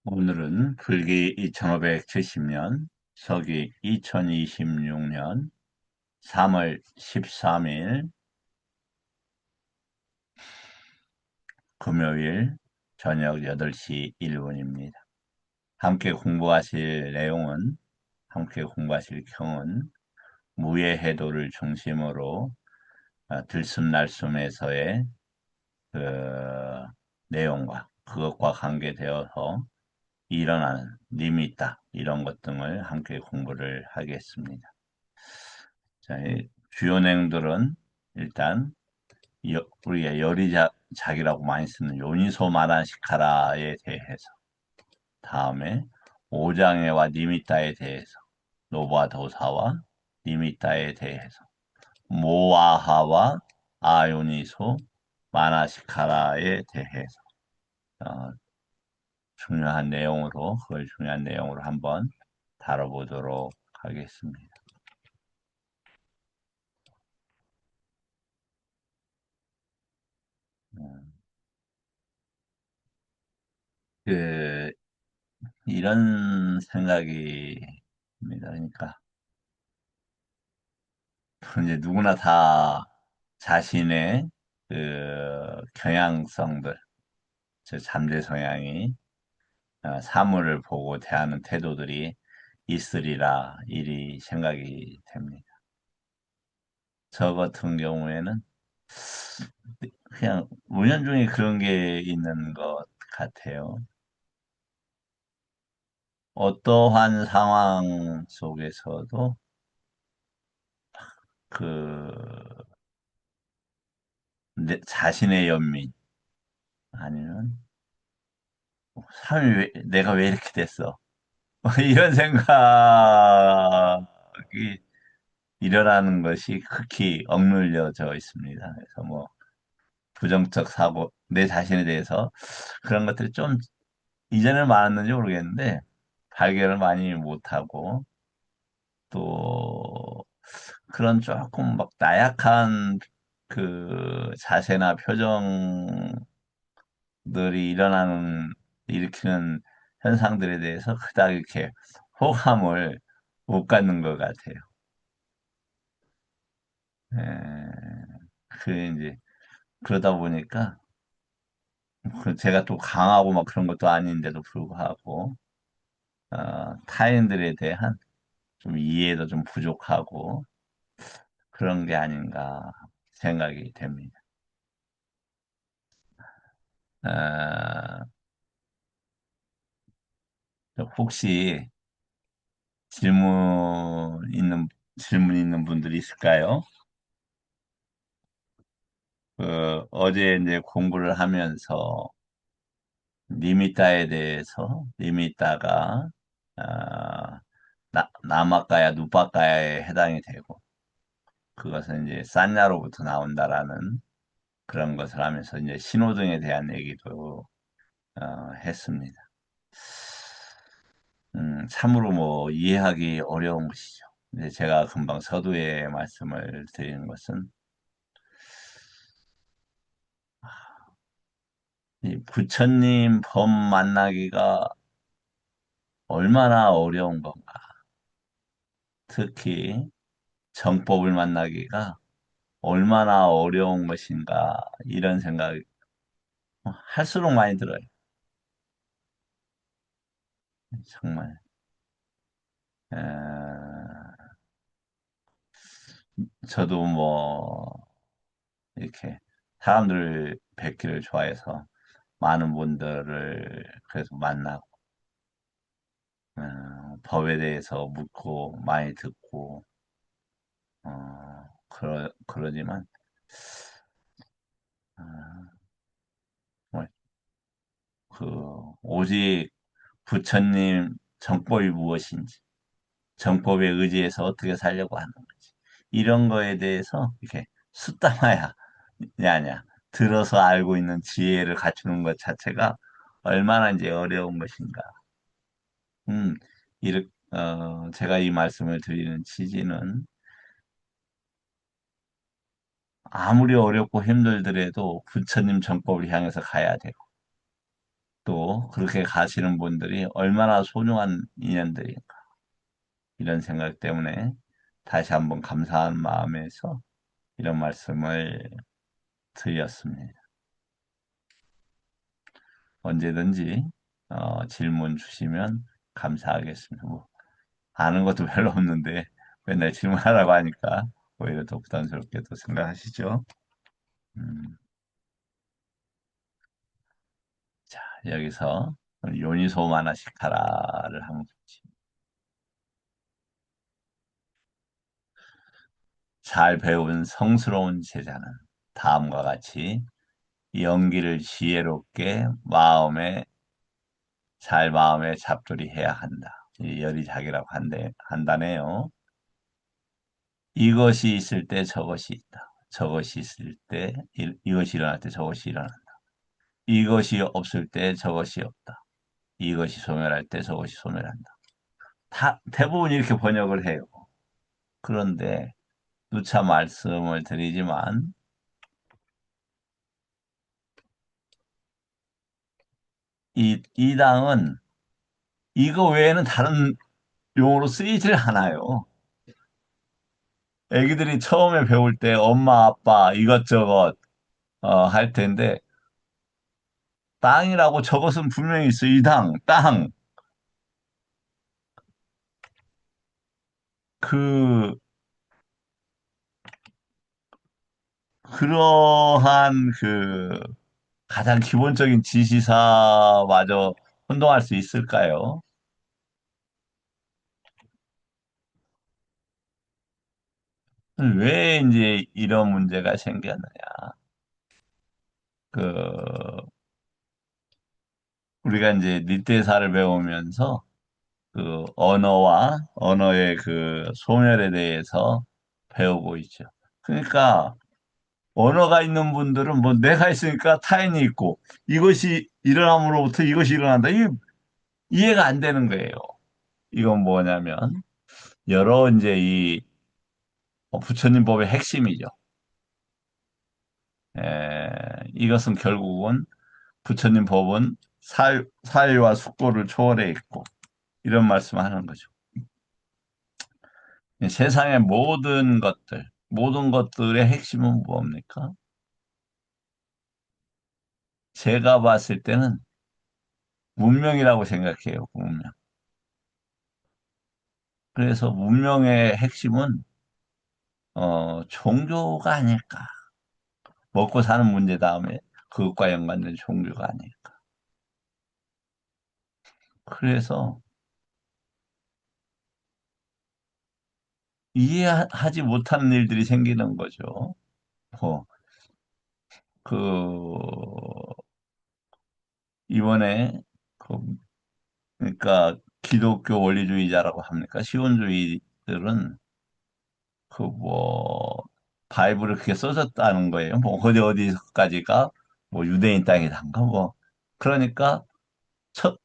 오늘은 불기 2570년, 서기 2026년 3월 13일 금요일 저녁 8시 1분입니다. 함께 공부하실 경은 무예해도를 중심으로 들숨날숨에서의 그 내용과 그것과 관계되어서 일어나는 니미따 이런 것 등을 함께 공부를 하겠습니다. 자, 이 주요 내용들은 일단 우리가 열의작이라고 많이 쓰는 요니소 마나시카라에 대해서, 다음에 오장애와 니미따에 대해서, 노바도사와 니미따에 대해서, 모아하와 아요니소 마나시카라에 대해서 어, 그걸 중요한 내용으로 한번 다뤄보도록 하겠습니다. 음, 그 이런 생각이 듭니다. 그러니까 이제 누구나 다 자신의 경향성들, 즉 잠재 성향이 사물을 보고 대하는 태도들이 있으리라 이리 생각이 됩니다. 저 같은 경우에는 그냥 은연중에 그런 게 있는 것 같아요. 어떠한 상황 속에서도 그 자신의 연민 아니면 내가 왜 이렇게 됐어? 이런 생각이 일어나는 것이 극히 억눌려져 있습니다. 그래서 뭐 부정적 사고, 내 자신에 대해서 그런 것들이 좀 이전에 많았는지 모르겠는데 발견을 많이 못하고, 또 그런 조금 막 나약한 자세나 표정들이 일으키는 현상들에 대해서 그닥 이렇게 호감을 못 갖는 것 같아요. 에, 이제 그러다 보니까 제가 또 강하고 막 그런 것도 아닌데도 불구하고 타인들에 대한 좀 이해도 좀 부족하고 그런 게 아닌가 생각이 됩니다. 아, 혹시 질문 있는 분들이 있을까요? 어제 이제 공부를 하면서 니미따가 나마까야 누빠까야에 해당이 되고, 그것은 이제 산냐로부터 나온다라는 그런 것을 하면서 이제 신호등에 대한 얘기도 했습니다. 참으로 뭐 이해하기 어려운 것이죠. 이제 제가 금방 서두에 말씀을 드리는 것은 이 부처님 범 만나기가 얼마나 어려운 건가. 특히 정법을 만나기가 얼마나 어려운 것인가 이런 생각이 할수록 많이 들어요. 정말. 에, 저도 뭐 이렇게 사람들을 뵙기를 좋아해서 많은 분들을 그래서 만나고 법에 대해서 묻고 많이 듣고 그러지만 어, 정말 오직 부처님 정법이 무엇인지, 정법에 의지해서 어떻게 살려고 하는 건지, 이런 거에 대해서 이렇게 숫담아야 냐냐 들어서 알고 있는 지혜를 갖추는 것 자체가 얼마나 이제 어려운 것인가. 음, 제가 이 말씀을 드리는 취지는 아무리 어렵고 힘들더라도 부처님 정법을 향해서 가야 되고, 또 그렇게 가시는 분들이 얼마나 소중한 인연들이 이런 생각 때문에 다시 한번 감사한 마음에서 이런 말씀을 드렸습니다. 언제든지 질문 주시면 감사하겠습니다. 뭐, 아는 것도 별로 없는데 맨날 질문하라고 하니까 오히려 더 부담스럽게 또 생각하시죠. 음, 자, 여기서 요니소마나시카라를 한번 보지. 잘 배운 성스러운 제자는 다음과 같이 연기를 지혜롭게 마음에 잡들이 해야 한다. 이 열이작이라고 한다네요. 이것이 있을 때 저것이 있다. 저것이 있을 때 이것이 일어날 때 저것이 일어난다. 이것이 없을 때 저것이 없다. 이것이 소멸할 때 저것이 소멸한다. 대부분 이렇게 번역을 해요. 그런데 누차 말씀을 드리지만 이 당은 이거 외에는 다른 용어로 쓰이질 않아요. 애기들이 처음에 배울 때 엄마, 아빠 이것저것 할 텐데 땅이라고 저것은 분명히 있어. 이 당, 땅. 그 그러한 가장 기본적인 지시사마저 혼동할 수 있을까요? 왜 이제 이런 문제가 생겼느냐? 그 우리가 이제 니테사를 배우면서 언어와 언어의 소멸에 대해서 배우고 있죠. 그러니까 언어가 있는 분들은 뭐 내가 있으니까 타인이 있고 이것이 일어남으로부터 이것이 일어난다. 이게 이해가 안 되는 거예요. 이건 뭐냐면 여러 이제 부처님 법의 핵심이죠. 이것은 결국은 부처님 법은 사회와 숙고를 초월해 있고 이런 말씀을 하는 거죠. 세상의 모든 것들의 핵심은 뭡니까? 제가 봤을 때는 문명이라고 생각해요, 문명. 그래서 문명의 핵심은 종교가 아닐까. 먹고 사는 문제 다음에 그것과 연관된 종교가 아닐까. 그래서 이해하지 못하는 일들이 생기는 거죠. 뭐, 그, 이번에, 그, 그러니까 기독교 원리주의자라고 합니까? 시온주의들은 바이블을 그렇게 써졌다는 거예요. 뭐, 어디까지가, 뭐, 유대인 땅이란가, 뭐. 그러니까, 첫,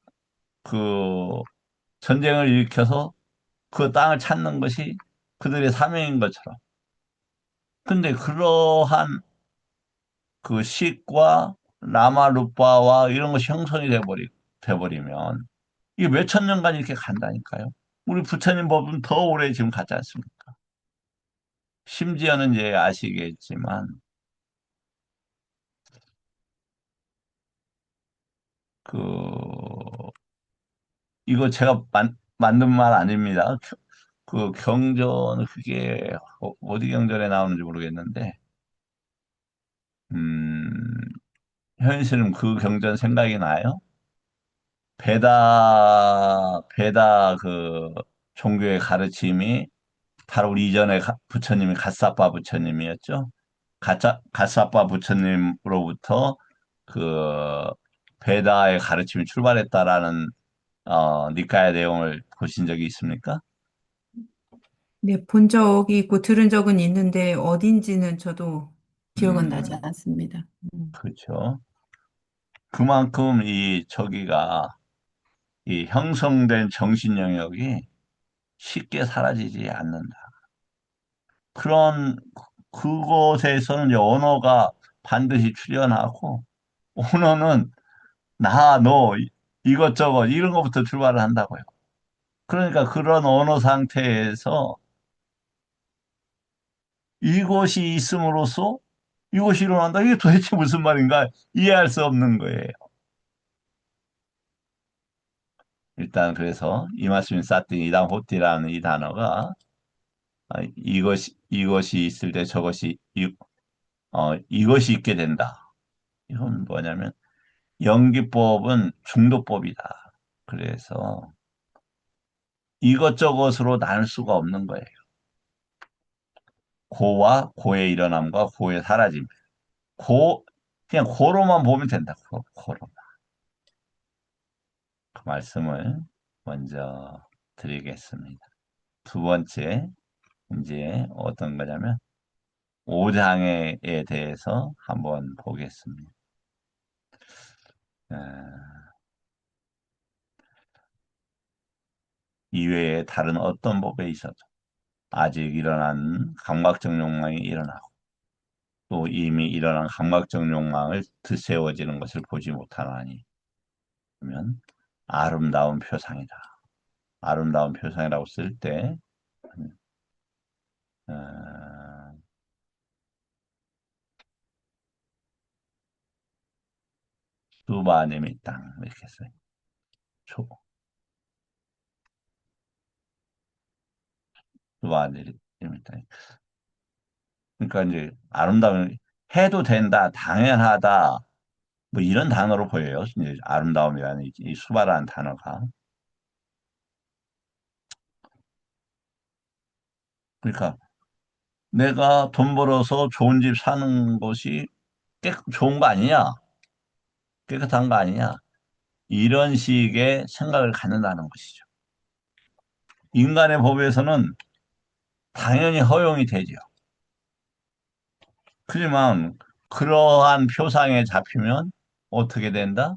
그, 전쟁을 일으켜서 그 땅을 찾는 것이 그들의 사명인 것처럼. 근데 그러한 식과 라마루파와 이런 것이 형성이 돼버리면 이게 몇천 년간 이렇게 간다니까요. 우리 부처님 법은 더 오래 지금 가지 않습니까? 심지어는 이제 아시겠지만 그 이거 제가 만든 말 아닙니다. 경전 그게 어디 경전에 나오는지 모르겠는데 음, 현실은 그 경전 생각이 나요? 베다 종교의 가르침이 바로 우리 이전에 부처님이 갓사빠 부처님이었죠. 갓사빠 부처님으로부터 그 베다의 가르침이 출발했다라는 니카야 내용을 보신 적이 있습니까? 네, 본 적이 있고 들은 적은 있는데 어딘지는 저도 기억은 나지 음, 않습니다. 그렇죠. 그만큼 이 형성된 정신 영역이 쉽게 사라지지 않는다. 그런 그곳에서는 이제 언어가 반드시 출현하고 언어는 나, 너, 이것저것 이런 것부터 출발을 한다고요. 그러니까 그런 언어 상태에서 이것이 있음으로써 이것이 일어난다. 이게 도대체 무슨 말인가 이해할 수 없는 거예요. 일단 그래서 이마스민 사팅 이당 호띠라는 이 단어가 이것이 있을 때 저것이 이것이 있게 된다. 이건 뭐냐면 연기법은 중도법이다. 그래서 이것저것으로 나눌 수가 없는 거예요. 고와 고의 일어남과 고의 사라짐. 고 그냥 고로만 보면 된다. 고로. 그 말씀을 먼저 드리겠습니다. 두 번째, 이제 어떤 거냐면, 오장애에 대해서 한번 보겠습니다. 아, 이외에 다른 어떤 법에 있어도 아직 일어난 감각적 욕망이 일어나고 또 이미 일어난 감각적 욕망을 드세워지는 것을 보지 못하나니 그러면 아름다운 표상이다. 아름다운 표상이라고 쓸 때, 어, 수바님이 땅, 이렇게 써요. 초, 수바님이 땅. 그러니까 이제 아름다운 해도 된다, 당연하다, 뭐 이런 단어로 보여요. 이제 아름다움이라는 이 수바라는 단어가. 그러니까 내가 돈 벌어서 좋은 집 사는 것이 좋은 거 아니냐? 깨끗한 거 아니냐? 이런 식의 생각을 갖는다는 것이죠. 인간의 법에서는 당연히 허용이 되죠. 하지만 그러한 표상에 잡히면 어떻게 된다?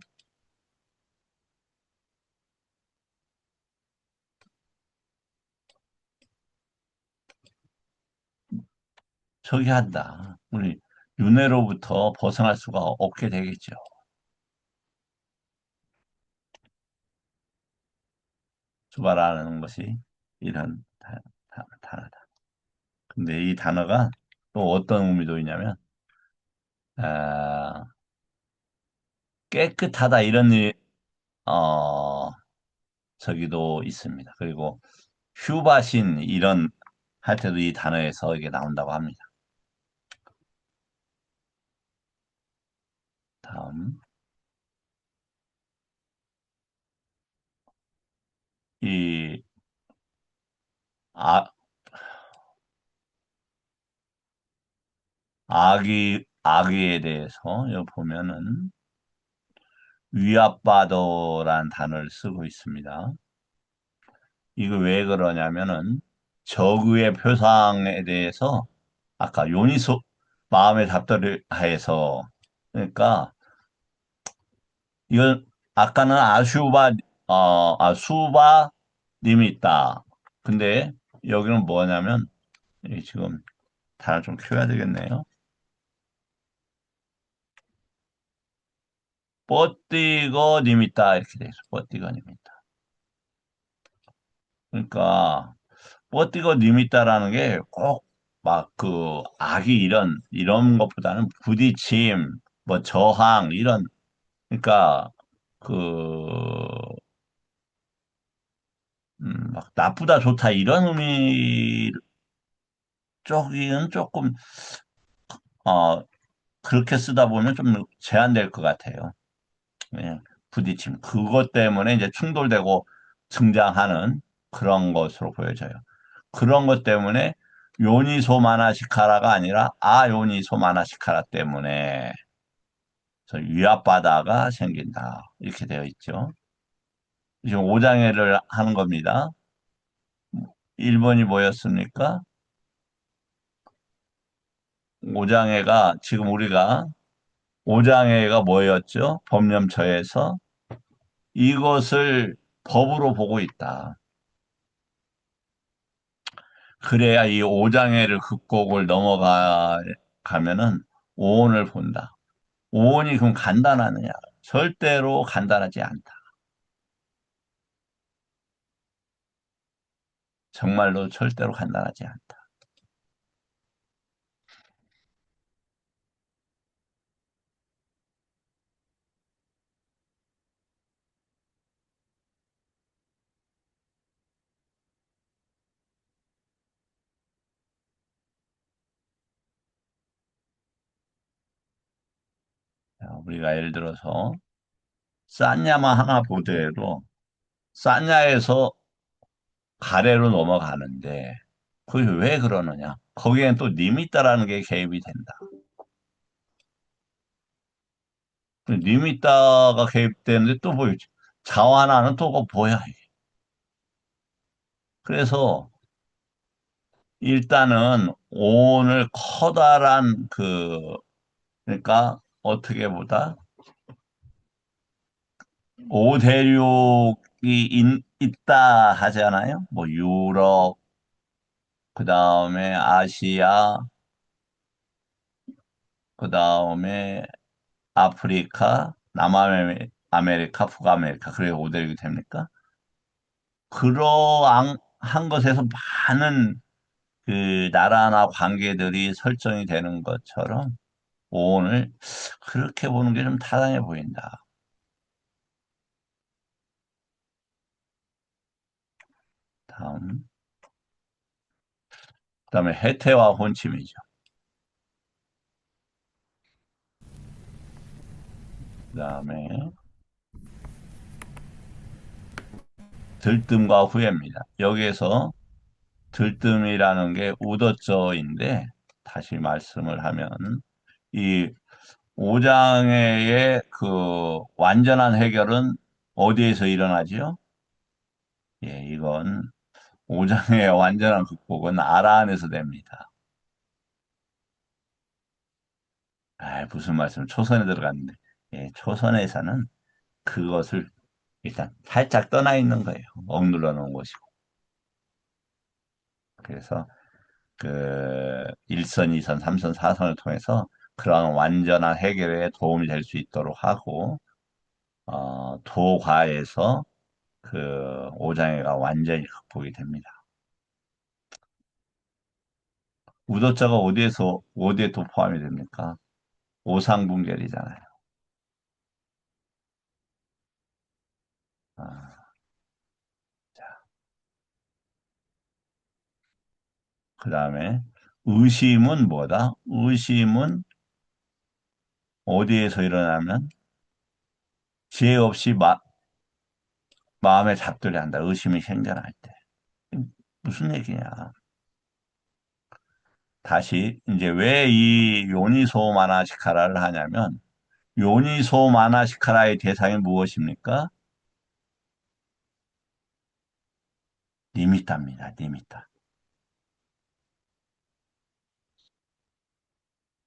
저기 한다. 우리 윤회로부터 벗어날 수가 없게 되겠죠. 수바라는 것이 이런 단어다. 근데 이 단어가 또 어떤 의미도 있냐면, 아, 깨끗하다 이런 어, 저기도 있습니다. 그리고 휴바신 이런 할 때도 이 단어에서 이게 나온다고 합니다. 다음, 이 아, 아기에 대해서 여기 보면은 위아빠도란 단어를 쓰고 있습니다. 이거 왜 그러냐면은 적의의 표상에 대해서 아까 요니소 마음의 답들을 하에서 그러니까 이건 아까는 수바 님이 있다. 근데 여기는 뭐냐면 이 지금 단어 좀 키워야 되겠네요. 뽀띠거 님 있다 이렇게 돼 있어. 뽀띠거 님 있다. 그러니까 뽀띠거 님 있다라는 게 꼭 막 그 악이 이런 것보다는 부딪힘 뭐 저항 이런 그러니까 그 막 나쁘다 좋다 이런 의미 쪽이는 조금 어 그렇게 쓰다 보면 좀 제한될 것 같아요. 그냥 부딪힘 그것 때문에 이제 충돌되고 등장하는 그런 것으로 보여져요. 그런 것 때문에 요니소 마나시카라가 아니라 아요니소 마나시카라 때문에 저 위압바다가 생긴다 이렇게 되어 있죠. 지금 오장애를 하는 겁니다. 1번이 뭐였습니까? 오장애가 지금 우리가 오장애가 뭐였죠? 법념처에서 이것을 법으로 보고 있다. 그래야 이 오장애를 극복을 넘어가면은 오온을 본다. 오온이 그럼 간단하느냐? 절대로 간단하지 않다. 정말로 절대로 간단하지 않다. 자, 우리가 예를 들어서 산야만 하나 보더라도 산야에서 가래로 넘어가는데 그게 왜 그러느냐? 거기엔 또 리미따라는 게 개입이 된다. 그 리미따가 개입되는데 또 뭐 자완하는 또가 뭐야? 이게. 그래서 일단은 오늘 커다란 그러니까 어떻게 보다 오대륙이 있다 하잖아요. 뭐 유럽, 그다음에 아시아, 그다음에 아프리카, 남아메리카, 북아메리카. 그래 오대륙이 됩니까? 그러한 것에서 많은 그 나라나 관계들이 설정이 되는 것처럼 오늘 그렇게 보는 게 좀 타당해 보인다. 다음, 그다음에 해태와 혼침이죠. 그다음에 들뜸과 후회입니다. 여기에서 들뜸이라는 게 우더저인데 다시 말씀을 하면 이 오장애의 그 완전한 해결은 어디에서 일어나지요? 예, 이건 오장애의 완전한 극복은 아라한에서 됩니다. 아, 무슨 말씀? 초선에 들어갔는데, 예, 초선에서는 그것을 일단 살짝 떠나 있는 거예요. 억눌러 놓은 것이고. 그래서 그 1선, 2선, 3선, 4선을 통해서 그런 완전한 해결에 도움이 될 수 있도록 하고, 도과에서 그 오장애가 완전히 극복이 됩니다. 우도자가 어디에 또 포함이 됩니까? 오상분결이잖아요. 아, 그 다음에 의심은 뭐다? 의심은 어디에서 일어나면 지혜 없이 마음에 잡들이 한다. 의심이 생겨날 때. 무슨 얘기냐? 다시 이제 왜 이 요니소 마나시카라를 하냐면 요니소 마나시카라의 대상이 무엇입니까? 니미타입니다. 니미타.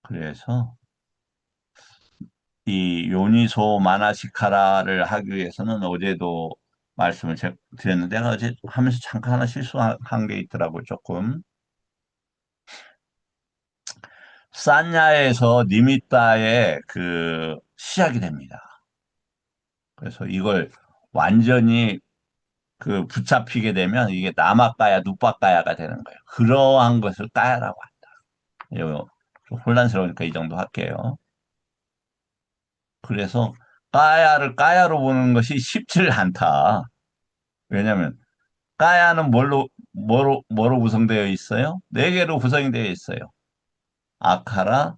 그래서 이 요니소 마나시카라를 하기 위해서는 어제도 말씀을 드렸는데 내가 어제 하면서 잠깐 하나 실수한 게 있더라고요. 조금. 산야에서 니미타의 그 시작이 됩니다. 그래서 이걸 완전히 그 붙잡히게 되면 이게 남아까야 누빠까야가 되는 거예요. 그러한 것을 까야라고 한다. 이거 좀 혼란스러우니까 이 정도 할게요. 그래서 까야를 까야로 보는 것이 쉽지 않다. 왜냐하면 까야는 뭐로 구성되어 있어요? 네 개로 구성이 되어 있어요. 아카라,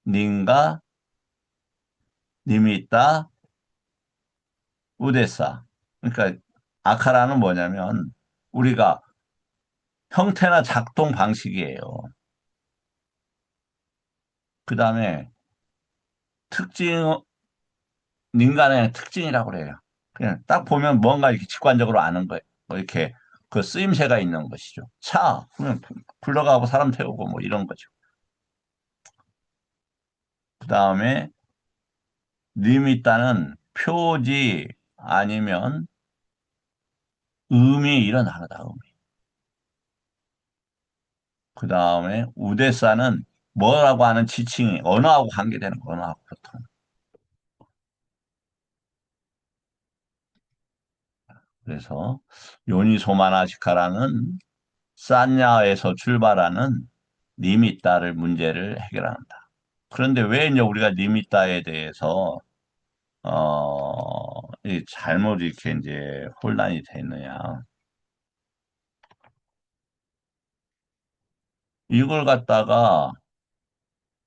닌가, 니미따, 우데사. 그러니까 아카라는 뭐냐면 우리가 형태나 작동 방식이에요. 그 다음에 특징, 닌가는 특징이라고 그래요. 그냥 딱 보면 뭔가 이렇게 직관적으로 아는 거예요. 뭐 이렇게 그 쓰임새가 있는 것이죠. 차, 그러면 굴러가고 사람 태우고 뭐 이런 거죠. 그 다음에 니미따는 표지 아니면 음이 이런 단어다, 음. 그 다음에 우대사는 뭐라고 하는 지칭이 언어하고 관계되는 거, 언어하고 보통. 그래서 요니소마나시카라는 산야에서 출발하는 니미따를 문제를 해결한다. 그런데 왜 이제 우리가 니미따에 대해서 이 잘못 이렇게 이제 혼란이 되느냐? 이걸 갖다가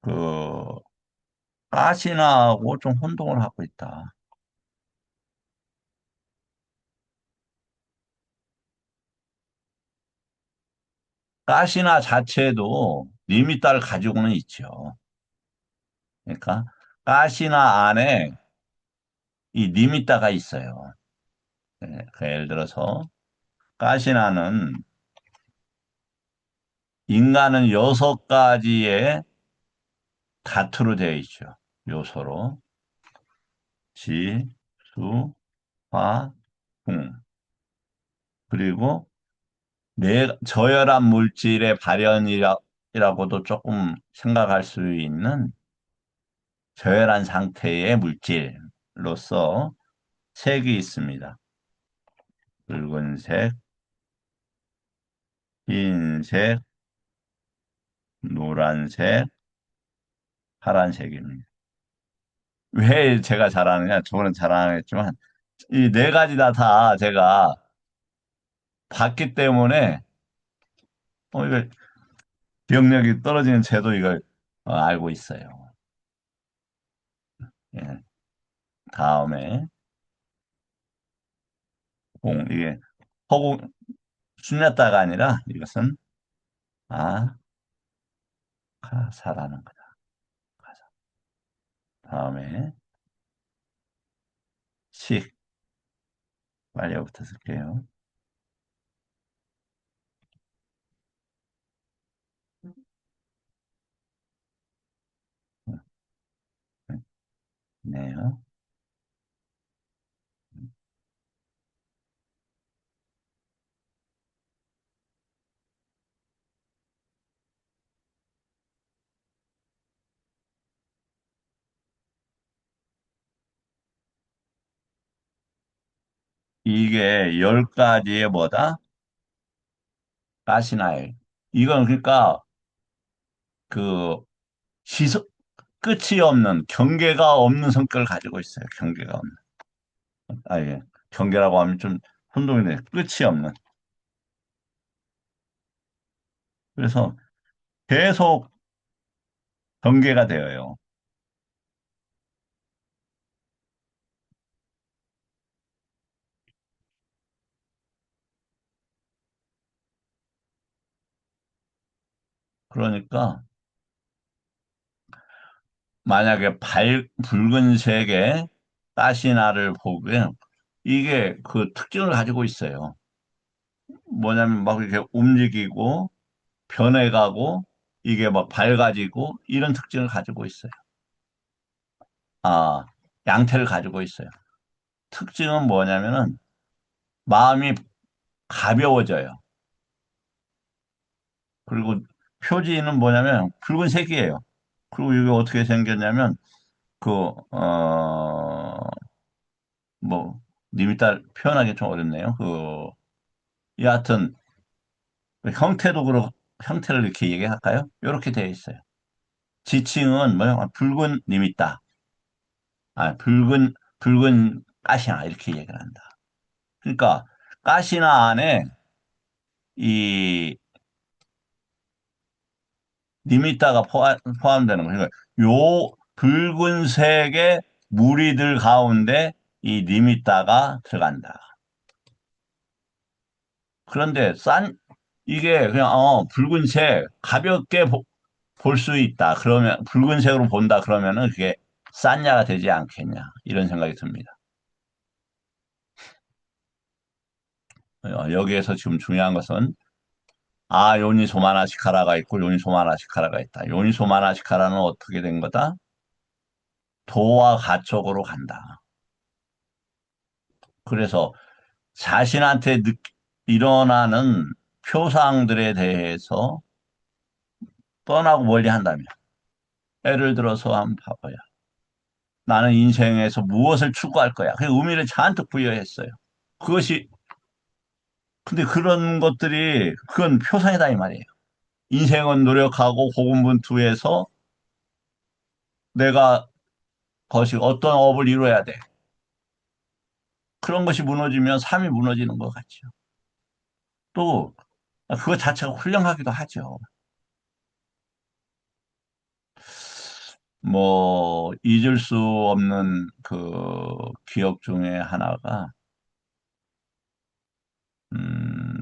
그 가시나하고 좀 혼동을 하고 있다. 가시나 자체도 리미따를 가지고는 있죠. 그러니까 가시나 안에 이 리미따가 있어요. 네, 그 예를 들어서 가시나는 인간은 여섯 가지의 다투로 되어 있죠. 요소로 지, 수, 화, 풍. 그리고 저열한 물질의 발현이라고도 조금 생각할 수 있는 저열한 상태의 물질로서 색이 있습니다. 붉은색, 흰색, 노란색, 파란색입니다. 왜 제가 잘하느냐? 저번엔 잘하겠지만 이 네 가지 다 제가 봤기 때문에 이거 기억력이 떨어지는 채도 이걸 알고 있어요. 예. 다음에 이게 허공 순렸다가 아니라 이것은 가사라는 거다. 가사. 다음에 식 빨리부터 쓸게요. 네요. 이게 열 가지의 뭐다? 가시나일. 이건 그러니까 그 시속 끝이 없는 경계가 없는 성격을 가지고 있어요. 경계가 없는. 예. 경계라고 하면 좀 혼동이 돼. 끝이 없는. 그래서 계속 경계가 되어요. 그러니까 만약에 붉은색의 가시나를 보면 이게 그 특징을 가지고 있어요. 뭐냐면 막 이렇게 움직이고 변해가고 이게 막 밝아지고 이런 특징을 가지고 있어요. 아, 양태를 가지고 있어요. 특징은 뭐냐면은 마음이 가벼워져요. 그리고 표지는 뭐냐면 붉은색이에요. 그리고 이게 어떻게 생겼냐면 그, 뭐, 님이 딸 표현하기 좀 어렵네요. 여하튼 형태도 그렇고 형태를 이렇게 얘기할까요? 이렇게 되어 있어요. 지칭은 뭐야? 붉은 님 있다. 붉은 가시나 이렇게 얘기를 한다. 그러니까 가시나 안에 이 니미따가 포함되는 거예요. 그러니까 요 붉은색의 무리들 가운데 이 니미따가 들어간다. 그런데 이게 그냥 붉은색 가볍게 볼 수 있다. 그러면 붉은색으로 본다. 그러면은 그게 싼야가 되지 않겠냐 이런 생각이 듭니다. 여기에서 지금 중요한 것은 요니소마나시카라가 있고 요니소마나시카라가 있다. 요니소마나시카라는 어떻게 된 거다? 도와 가쪽으로 간다. 그래서 자신한테 일어나는 표상들에 대해서 뻔하고 멀리 한다면 예를 들어서 한번 봐봐요. 나는 인생에서 무엇을 추구할 거야. 그 의미를 잔뜩 부여했어요. 그것이 근데 그런 것들이, 그건 표상이다, 이 말이에요. 인생은 노력하고 고군분투해서 내가 것이 어떤 업을 이루어야 돼. 그런 것이 무너지면 삶이 무너지는 것 같죠. 또, 그거 자체가 훌륭하기도 하죠. 뭐, 잊을 수 없는 그 기억 중에 하나가,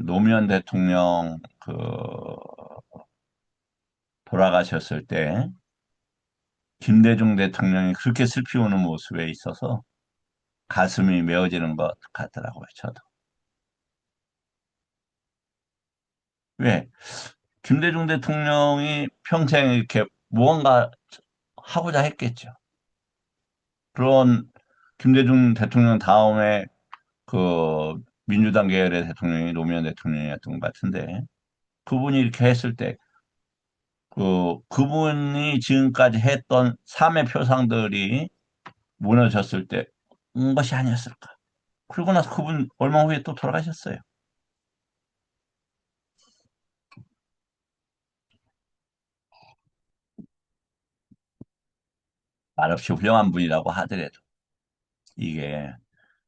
노무현 대통령 그 돌아가셨을 때, 김대중 대통령이 그렇게 슬피 우는 모습에 있어서 가슴이 메어지는 것 같더라고요, 저도. 왜? 김대중 대통령이 평생 이렇게 무언가 하고자 했겠죠. 그런 김대중 대통령 다음에 그 민주당 계열의 대통령이 노무현 대통령이었던 것 같은데, 그분이 이렇게 했을 때, 그분이 지금까지 했던 삶의 표상들이 무너졌을 때, 것이 아니었을까. 그러고 나서 그분 얼마 후에 또 돌아가셨어요. 말없이 훌륭한 분이라고 하더라도, 이게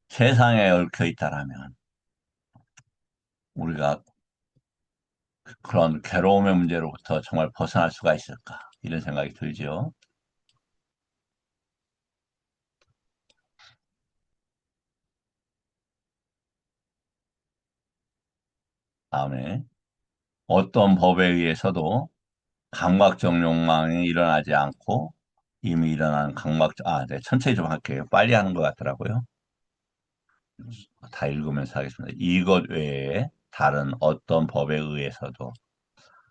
세상에 얽혀 있다라면, 우리가 그런 괴로움의 문제로부터 정말 벗어날 수가 있을까? 이런 생각이 들죠. 다음에, 어떤 법에 의해서도 강박적 욕망이 일어나지 않고 이미 일어난 네, 천천히 좀 할게요. 빨리 하는 것 같더라고요. 다 읽으면서 하겠습니다. 이것 외에 다른 어떤 법에 의해서도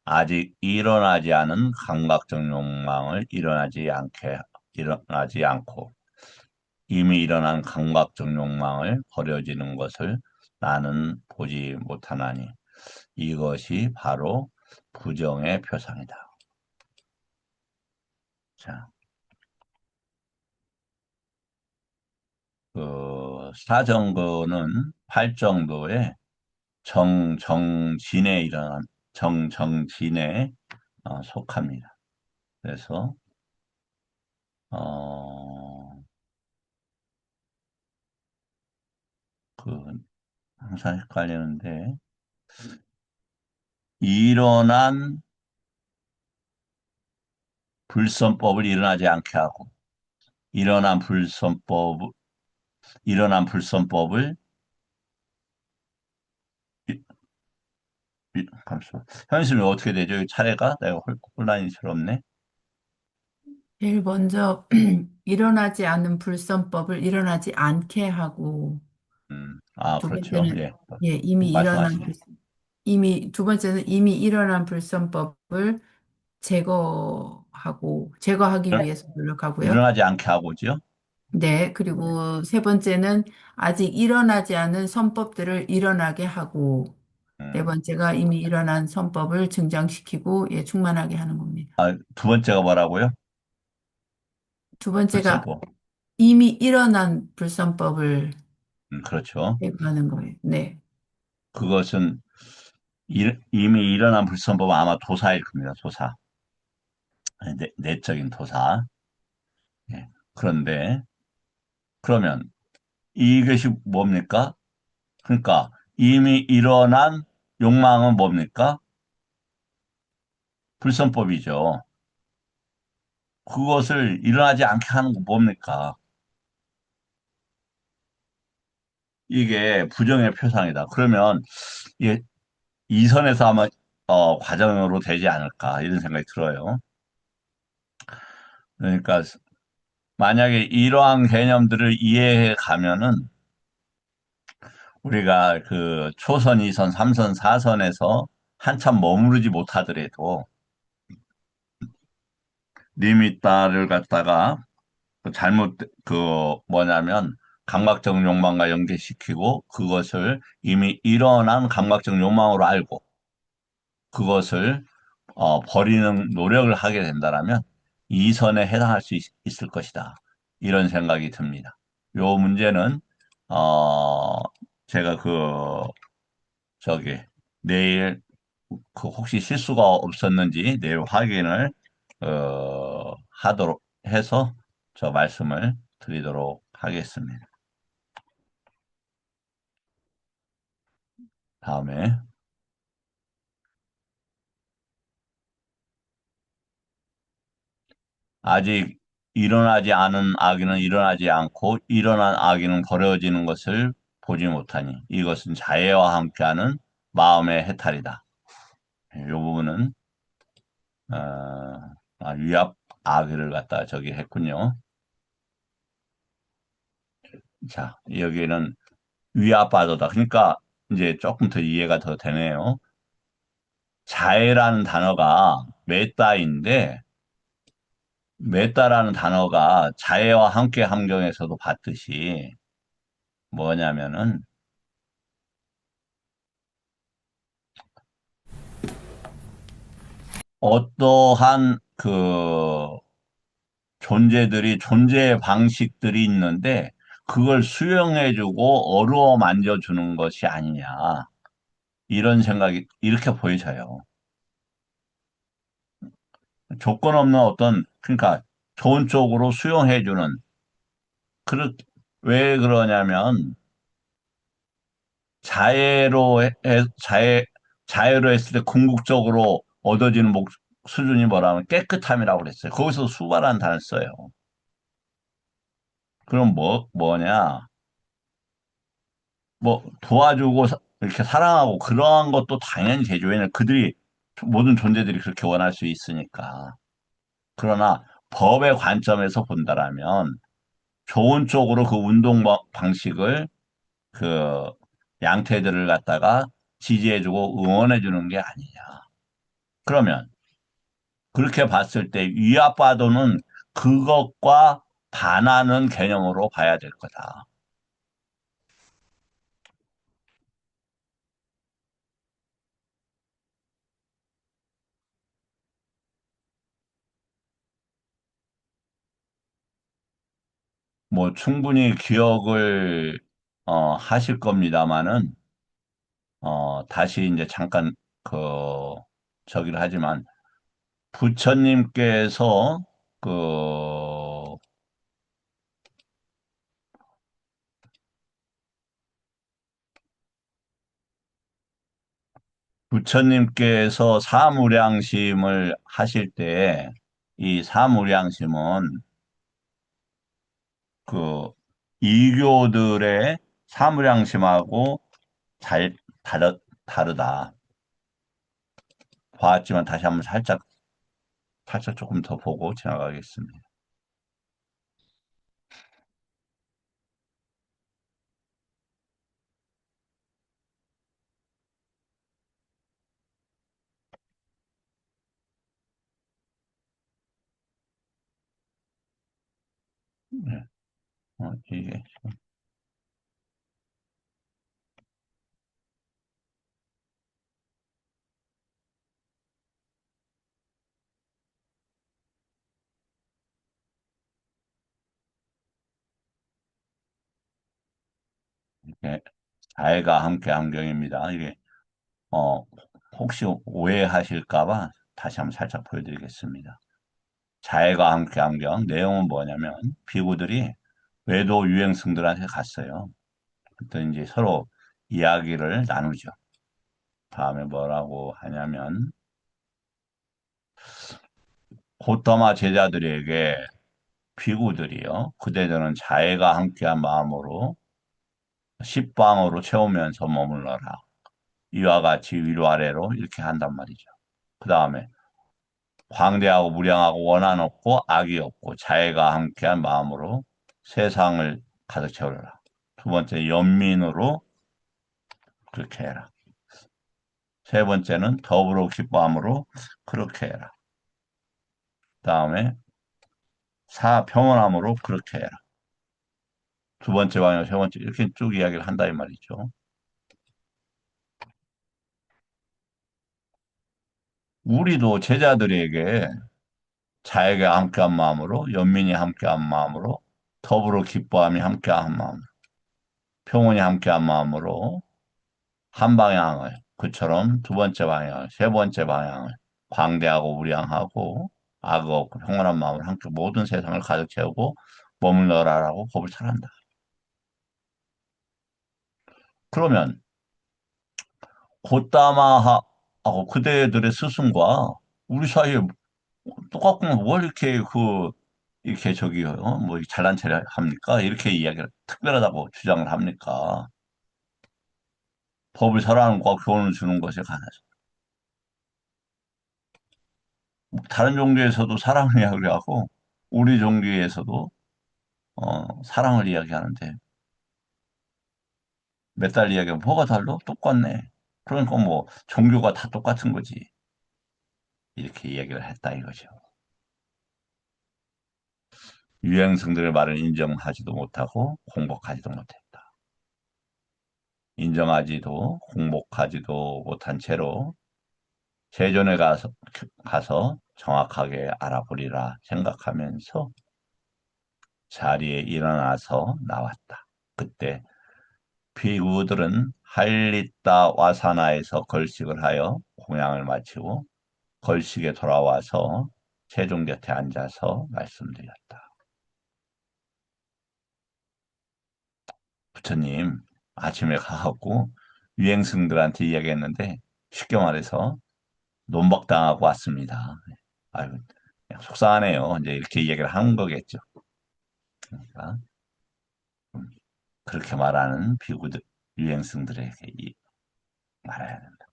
아직 일어나지 않은 강박적 욕망을 일어나지 않고 이미 일어난 강박적 욕망을 버려지는 것을 나는 보지 못하나니 이것이 바로 부정의 표상이다. 자, 사정거는 팔정도에 정진에 일어난 정진에 속합니다. 그래서 어, 그 항상 헷갈리는데 일어난 불선법을 일어나지 않게 하고 일어난 불선법 일어난 불선법을 잠시만 현실은 어떻게 되죠? 이 차례가 내가 혼란이 스럽네. 제일 먼저 일어나지 않는 불선법을 일어나지 않게 하고 두 그렇죠. 번째는 예, 예, 말씀하시죠. 두 번째는 이미 일어난 불선법을 제거하기 일어- 위해서 노력하고요. 일어나지 않게 하고죠. 네, 네. 그리고 세 번째는 아직 일어나지 않은 선법들을 일어나게 하고, 네 음. 번째가 이미 일어난 선법을 증장시키고, 예, 충만하게 하는 겁니다. 두 번째가 뭐라고요? 두 번째가 불선법. 이미 일어난 불선법을 그렇죠. 제거하는 거예요. 네. 그것은 이미 일어난 불선법은 아마 도사일 겁니다. 도사. 내적인 도사. 예. 그런데 그러면 이것이 뭡니까? 그러니까 이미 일어난 욕망은 뭡니까? 불선법이죠. 그것을 일어나지 않게 하는 건 뭡니까? 이게 부정의 표상이다. 그러면 이게 이선에서 아마 과정으로 되지 않을까 이런 생각이 들어요. 그러니까 만약에 이러한 개념들을 이해해 가면은 우리가 그 초선, 2선, 3선, 4선에서 한참 머무르지 못하더라도 리미타를 갖다가 뭐냐면 감각적 욕망과 연계시키고 그것을 이미 일어난 감각적 욕망으로 알고 그것을 버리는 노력을 하게 된다라면 이 선에 해당할 수 있을 것이다. 이런 생각이 듭니다. 요 문제는 어, 제가 저기 내일 그 혹시 실수가 없었는지 내일 확인을 하도록 해서 저 말씀을 드리도록 하겠습니다. 다음에 아직 일어나지 않은 악의는 일어나지 않고 일어난 악의는 버려지는 것을 보지 못하니 이것은 자애와 함께하는 마음의 해탈이다. 이 부분은 위압 악의를 갖다 저기 했군요. 자, 여기는 위압바도다. 그러니까 이제 조금 더 이해가 더 되네요. 자애라는 단어가 메따인데 메따라는 단어가 자애와 함께 함경에서도 봤듯이 뭐냐면은 어떠한 그 존재들이 존재의 방식들이 있는데 그걸 수용해주고 어루어 만져주는 것이 아니냐 이런 생각이 이렇게 보이져요. 조건 없는 어떤 그러니까 좋은 쪽으로 수용해주는 그 왜 그러냐면 자애로 자애로 했을 때 궁극적으로 얻어지는 수준이 뭐라면 깨끗함이라고 그랬어요. 거기서 수발한 단어를 써요. 그럼 뭐냐? 뭐 도와주고 이렇게 사랑하고 그러한 것도 당연히 제조에는 그들이 모든 존재들이 그렇게 원할 수 있으니까. 그러나 법의 관점에서 본다라면 좋은 쪽으로 그 운동 방식을 그 양태들을 갖다가 지지해주고 응원해주는 게 아니냐. 그러면 그렇게 봤을 때 위압과도는 그것과 반하는 개념으로 봐야 될 거다. 뭐 충분히 기억을 하실 겁니다만은 다시 이제 잠깐 그 저기를 하지만 부처님께서 그 부처님께서 사무량심을 하실 때 이 사무량심은 그 이교들의 사무량심하고 잘 다르다. 봤지만 다시 한번 살짝 조금 더 보고 지나가겠습니다. 네. 이게 이게 자해가 함께 함경입니다. 이게 어, 혹시 오해하실까 봐 다시 한번 살짝 보여드리겠습니다. 자해가 함께 함경 내용은 뭐냐면 비구들이 외도 유행승들한테 갔어요. 그때 이제 서로 이야기를 나누죠. 다음에 뭐라고 하냐면 고타마 제자들에게 비구들이요. 그대들은 자애가 함께한 마음으로 십방으로 채우면서 머물러라. 이와 같이 위로아래로 이렇게 한단 말이죠. 그 다음에 광대하고 무량하고 원한 없고 악이 없고 자애가 함께한 마음으로 세상을 가득 채우라. 두 번째 연민으로 그렇게 해라. 세 번째는 더불어 기뻐함으로 그렇게 해라. 다음에 평온함으로 그렇게 해라. 두 번째 방향, 세 번째 이렇게 쭉 이야기를 한다 이 말이죠. 우리도 제자들에게 자에게 함께한 마음으로, 연민이 함께한 마음으로, 더불어 기뻐함이 함께한 마음, 평온이 함께한 마음으로 한 방향을, 그처럼 두 번째 방향을, 세 번째 방향을 광대하고 우량하고 악어 없고 평온한 마음을 함께 모든 세상을 가득 채우고 머물러라라고 법을 설한다. 그러면 곧다마하고 그대들의 스승과 우리 사이에 똑같구나. 뭘 이렇게 이렇게 저기, 뭐 잘난 체를 합니까? 이렇게 이야기를 특별하다고 주장을 합니까? 법을 설하는 것과 교훈을 주는 것에 관해서. 다른 종교에서도 사랑을 이야기하고, 우리 종교에서도, 사랑을 이야기하는데, 몇 달 이야기하면 뭐가 달라? 똑같네. 그러니까 뭐, 종교가 다 똑같은 거지. 이렇게 이야기를 했다 이거죠. 유행성들의 말을 인정하지도 못하고, 공복하지도 못했다. 인정하지도, 공복하지도 못한 채로, 세존에 가서 정확하게 알아보리라 생각하면서 자리에 일어나서 나왔다. 그때 비구들은 할리따 와사나에서 걸식을 하여 공양을 마치고 걸식에 돌아와서 세종 곁에 앉아서 말씀드렸다. 부처님, 아침에 가갖고 유행승들한테 이야기했는데 쉽게 말해서 논박당하고 왔습니다. 아유, 그냥 속상하네요. 이제 이렇게 이야기를 하는 거겠죠. 그러니까 그렇게 말하는 비구들, 유행승들에게 말해야 된다.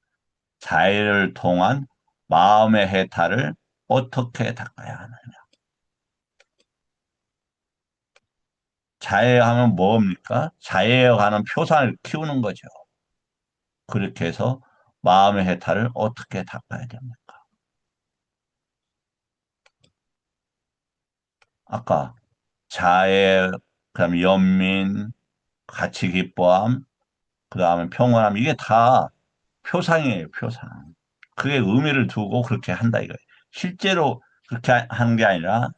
자해를 통한 마음의 해탈을 어떻게 닦아야 하느냐. 자해하면 뭡니까? 자해에 관한 표상을 키우는 거죠. 그렇게 해서 마음의 해탈을 어떻게 닦아야 됩니까? 아까 자해, 그다음 연민, 가치 기뻐함, 그다음에 평온함 이게 다 표상이에요, 표상. 그게 의미를 두고 그렇게 한다 이거예요. 실제로 그렇게 하는 게 아니라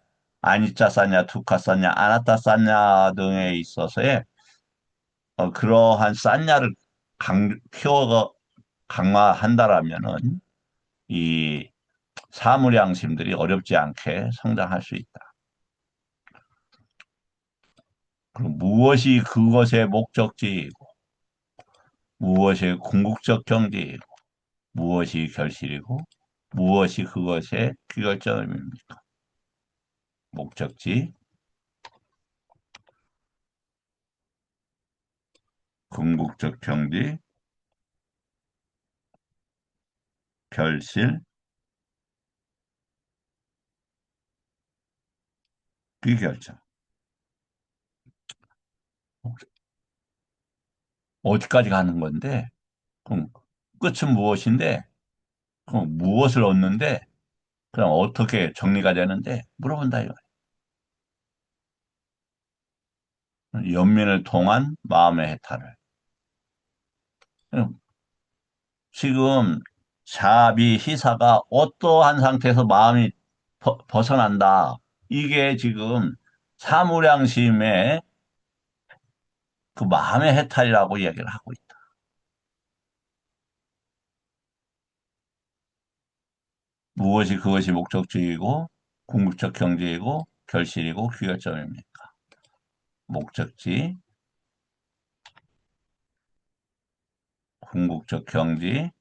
아니짜 싸냐, 두카 싸냐, 아나타 싸냐 등에 있어서의 그러한 싸냐를 키워 강화한다라면은 이 사무량심들이 어렵지 않게 성장할 수 있다. 그리고 무엇이 그것의 목적지이고 무엇이 궁극적 경지이고 무엇이 결실이고 무엇이 그것의 귀결점입니까? 목적지, 궁극적 경지, 결실, 귀결점. 어디까지 가는 건데, 그럼 끝은 무엇인데, 그럼 무엇을 얻는데, 그럼 어떻게 정리가 되는데, 물어본다 이거. 연민을 통한 마음의 해탈을. 지금 자비, 희사가 어떠한 상태에서 마음이 벗어난다. 이게 지금 사무량심의 그 마음의 해탈이라고 이야기를 하고 있다. 무엇이 그것이 목적지이고 궁극적 경지이고 결실이고 귀결점입니까? 목적지, 궁극적 경지,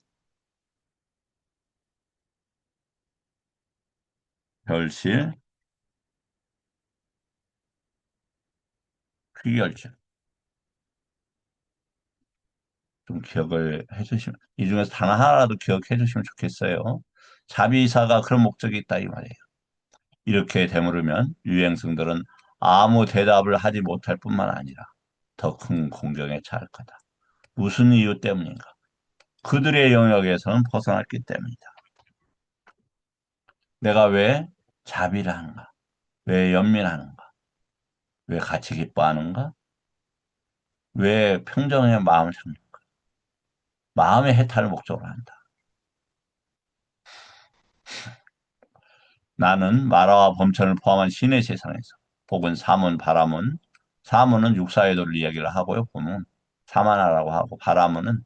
결실, 귀결점. 좀 기억을 해주시면, 이 중에서 단 하나라도 기억해 주시면 좋겠어요. 자비사가 그런 목적이 있다, 이 말이에요. 이렇게 되물으면 유행성들은 아무 대답을 하지 못할 뿐만 아니라 더 큰 공경에 처할 거다. 무슨 이유 때문인가? 그들의 영역에서는 벗어났기 때문이다. 내가 왜 자비를 하는가? 왜 연민하는가? 왜 같이 기뻐하는가? 왜 평정의 마음을 찾는가? 마음의 해탈을 목적으로 한다. 나는 마라와 범천을 포함한 신의 세상에서 혹은 사문, 바라문, 사문은 육사의도를 이야기를 하고요. 보면 사만하라고 하고 바라문은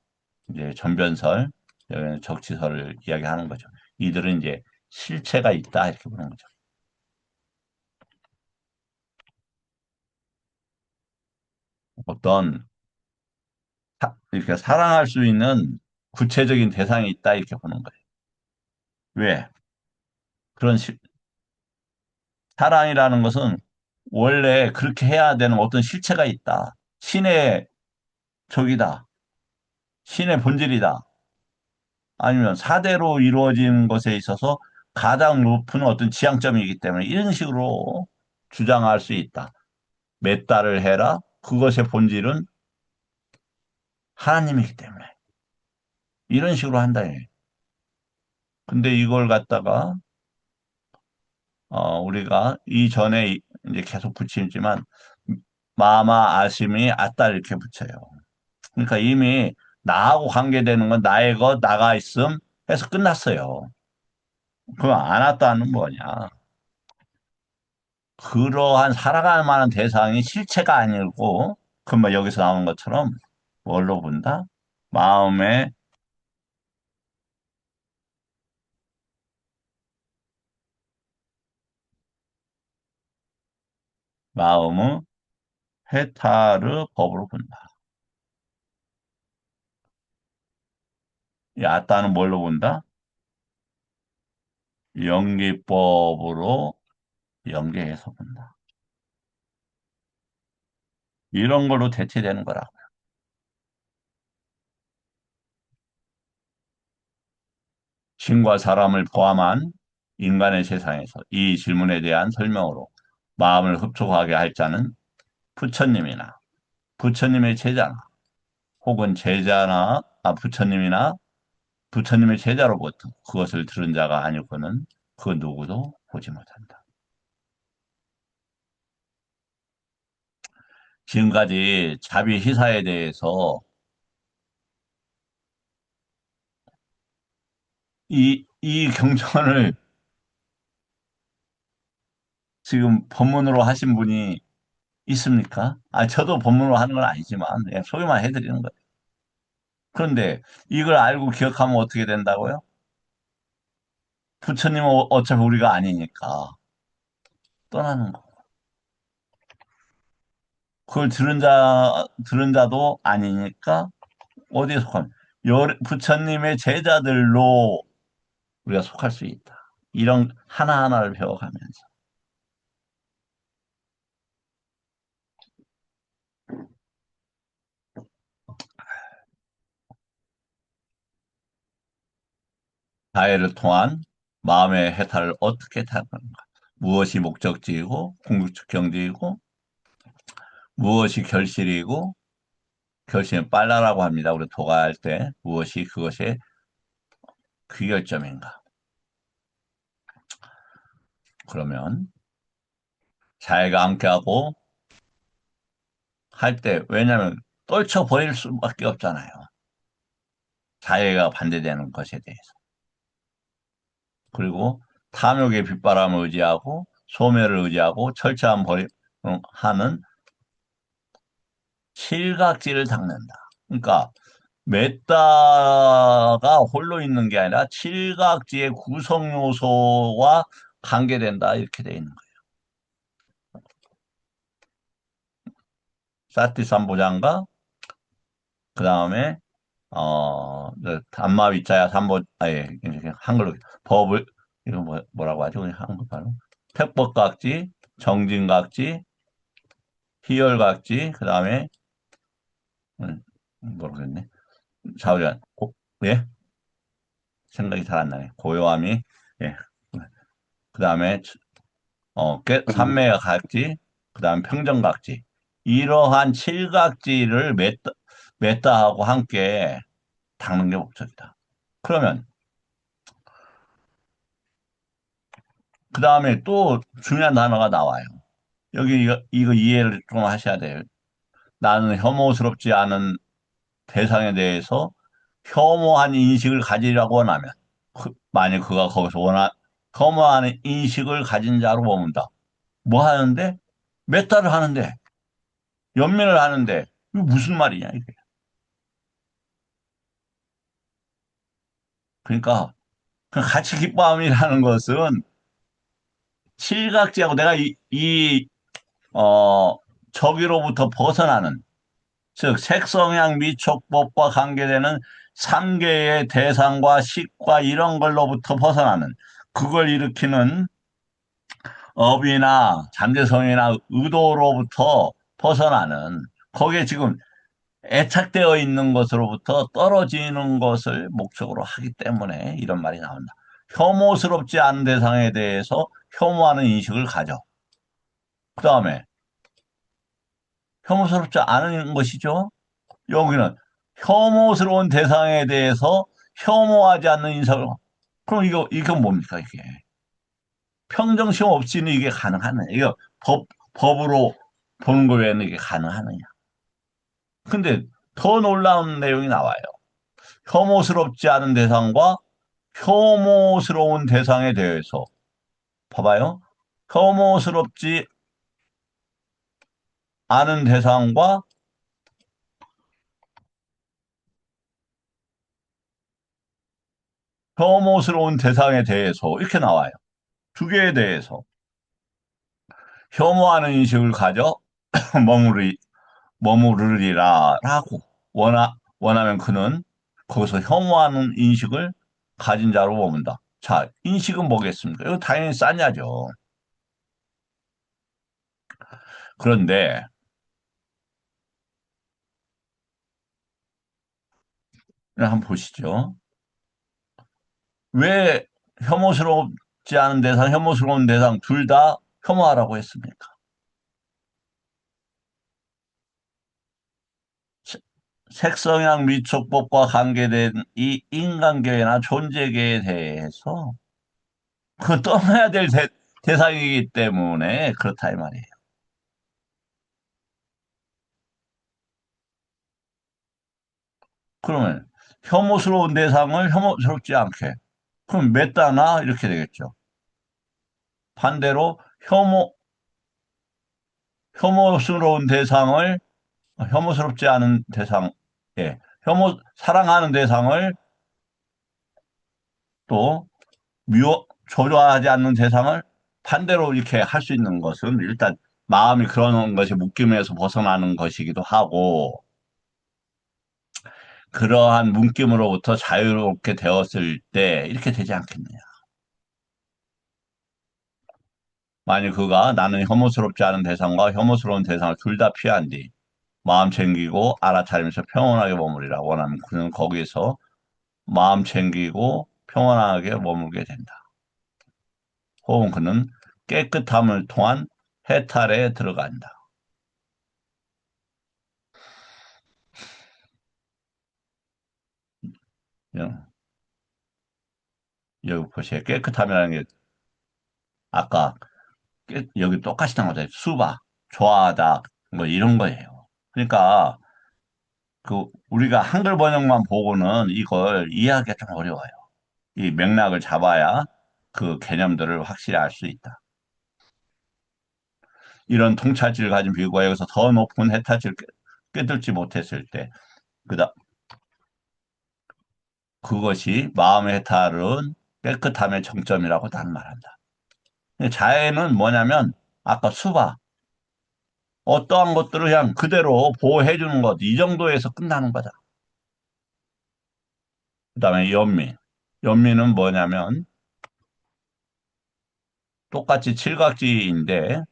이제 전변설, 적치설을 이야기하는 거죠. 이들은 이제 실체가 있다 이렇게 보는 거죠. 어떤 이렇게 사랑할 수 있는 구체적인 대상이 있다 이렇게 보는 거예요. 왜? 그런 사랑이라는 것은 원래 그렇게 해야 되는 어떤 실체가 있다. 신의 적이다. 신의 본질이다. 아니면 사대로 이루어진 것에 있어서 가장 높은 어떤 지향점이기 때문에 이런 식으로 주장할 수 있다. 몇 달을 해라. 그것의 본질은 하나님이기 때문에 이런 식으로 한다. 근데 이걸 갖다가 우리가 이전에 이제 계속 붙이지만 마마 아심이 아따 이렇게 붙여요. 그러니까 이미 나하고 관계되는 건 나의 것 나가 있음 해서 끝났어요. 그럼 안 왔다는 뭐냐? 그러한 살아갈 만한 대상이 실체가 아니고 그뭐 여기서 나오는 것처럼 뭘로 본다? 마음의 마음의 해탈의 법으로 본다. 이 아따는 뭘로 본다? 연기법으로 연계해서 본다. 이런 걸로 대체되는 거라. 신과 사람을 포함한 인간의 세상에서 이 질문에 대한 설명으로 마음을 흡족하게 할 자는 부처님이나 부처님의 제자나 혹은 부처님이나 부처님의 제자로부터 그것을 들은 자가 아니고는 그 누구도 보지 못한다. 지금까지 자비 희사에 대해서 이 경전을 지금 법문으로 하신 분이 있습니까? 저도 법문으로 하는 건 아니지만 그냥 소개만 해드리는 거예요. 그런데 이걸 알고 기억하면 어떻게 된다고요? 부처님은 어차피 우리가 아니니까 떠나는 거. 그걸 들은 자도 아니니까 어디에 속하면 부처님의 제자들로 우리가 속할 수 있다. 이런 하나하나를 배워가면서 다해를 통한 마음의 해탈을 어떻게 타는가? 무엇이 목적지이고 궁극적 경지이고 무엇이 결실이고 결실은 빨라라고 합니다. 우리 도가할 때 무엇이 그것의 귀결점인가? 그러면 자기가 함께하고 할 때 왜냐하면 떨쳐버릴 수밖에 없잖아요. 자기가 반대되는 것에 대해서. 그리고 탐욕의 빗바람을 의지하고 소멸을 의지하고 철저한 하는 실각지를 닦는다. 그러니까 메타가 홀로 있는 게 아니라 칠각지의 구성 요소와 관계된다 이렇게 돼 있는 거예요. 사티삼보장과 그 다음에 단마 위자야 삼보 아예 한글로 법을 이거 뭐라고 하죠? 한글 발음 택법각지, 정진각지, 희열각지 그 다음에 모르겠네. 좌우전 예 생각이 잘 안 나네. 고요함이 예. 그 다음에 삼매각지, 그 다음 평정각지. 이러한 칠각지를 메타하고 함께 닦는 게 목적이다. 그러면 그 다음에 또 중요한 단어가 나와요. 여기 이거 이해를 좀 하셔야 돼요. 나는 혐오스럽지 않은 대상에 대해서 혐오한 인식을 가지려고 원하면, 만약 그가 거기서 혐오하는 인식을 가진 자로 머문다. 뭐 하는데? 메타를 하는데, 연민을 하는데, 이게 무슨 말이냐, 이게. 그러니까 그 같이 기뻐함이라는 것은 칠각지하고 내가 저기로부터 벗어나는, 즉 색성향 미촉법과 관계되는 3개의 대상과 식과 이런 걸로부터 벗어나는, 그걸 일으키는 업이나 잠재성이나 의도로부터 벗어나는, 거기에 지금 애착되어 있는 것으로부터 떨어지는 것을 목적으로 하기 때문에 이런 말이 나온다. 혐오스럽지 않은 대상에 대해서 혐오하는 인식을 가져. 그 다음에 혐오스럽지 않은 것이죠. 여기는 혐오스러운 대상에 대해서 혐오하지 않는 인상을. 그럼 이건 뭡니까, 이게? 평정심 없이는 이게 가능하느냐? 이거 법으로 보는 거 외에는 이게 가능하느냐? 근데 더 놀라운 내용이 나와요. 혐오스럽지 않은 대상과 혐오스러운 대상에 대해서. 봐봐요. 혐오스럽지 않은 대상과 혐오스러운 대상에 대해서 이렇게 나와요. 두 개에 대해서 혐오하는 인식을 가져 머무르, 머무르리라라고 원하면 그는 거기서 혐오하는 인식을 가진 자로 머문다. 자, 인식은 뭐겠습니까? 이거 당연히 싸냐죠. 그런데 한번 보시죠. 왜 혐오스럽지 않은 대상, 혐오스러운 대상 둘 다 혐오하라고 했습니까? 색성향 미촉법과 관계된 이 인간계나 존재계에 대해서 그 떠나야 될 대상이기 때문에 그렇다 이 말이에요. 그러면 혐오스러운 대상을 혐오스럽지 않게. 그럼 맺다나 이렇게 되겠죠. 반대로 혐오스러운 대상을 혐오스럽지 않은 대상, 예, 사랑하는 대상을 또 조조하지 않는 대상을 반대로 이렇게 할 수 있는 것은 일단 마음이 그런 것이 묶임에서 벗어나는 것이기도 하고 그러한 묶임으로부터 자유롭게 되었을 때 이렇게 되지 않겠느냐. 만약 그가 나는 혐오스럽지 않은 대상과 혐오스러운 대상을 둘 다 피한 뒤 마음 챙기고 알아차리면서 평온하게 머무리라 원하면 그는 거기에서 마음 챙기고 평온하게 머물게 된다. 혹은 그는 깨끗함을 통한 해탈에 들어간다. 여기 보세요. 깨끗함이라는 게 아까 여기 똑같이 나온 거잖아요. 수바, 좋아하다, 뭐 이런 거예요. 그러니까 그 우리가 한글 번역만 보고는 이걸 이해하기가 좀 어려워요. 이 맥락을 잡아야 그 개념들을 확실히 알 수 있다. 이런 통찰지를 가진 비구가 여기서 더 높은 해탈지를 깨닫지 못했을 때, 그다 그것이 마음의 해탈은 깨끗함의 정점이라고 나는 말한다. 자해는 뭐냐면 아까 수바 어떠한 것들을 그냥 그대로 보호해 주는 것, 이 정도에서 끝나는 거다. 그다음에 연민. 연민은 뭐냐면 똑같이 칠각지인데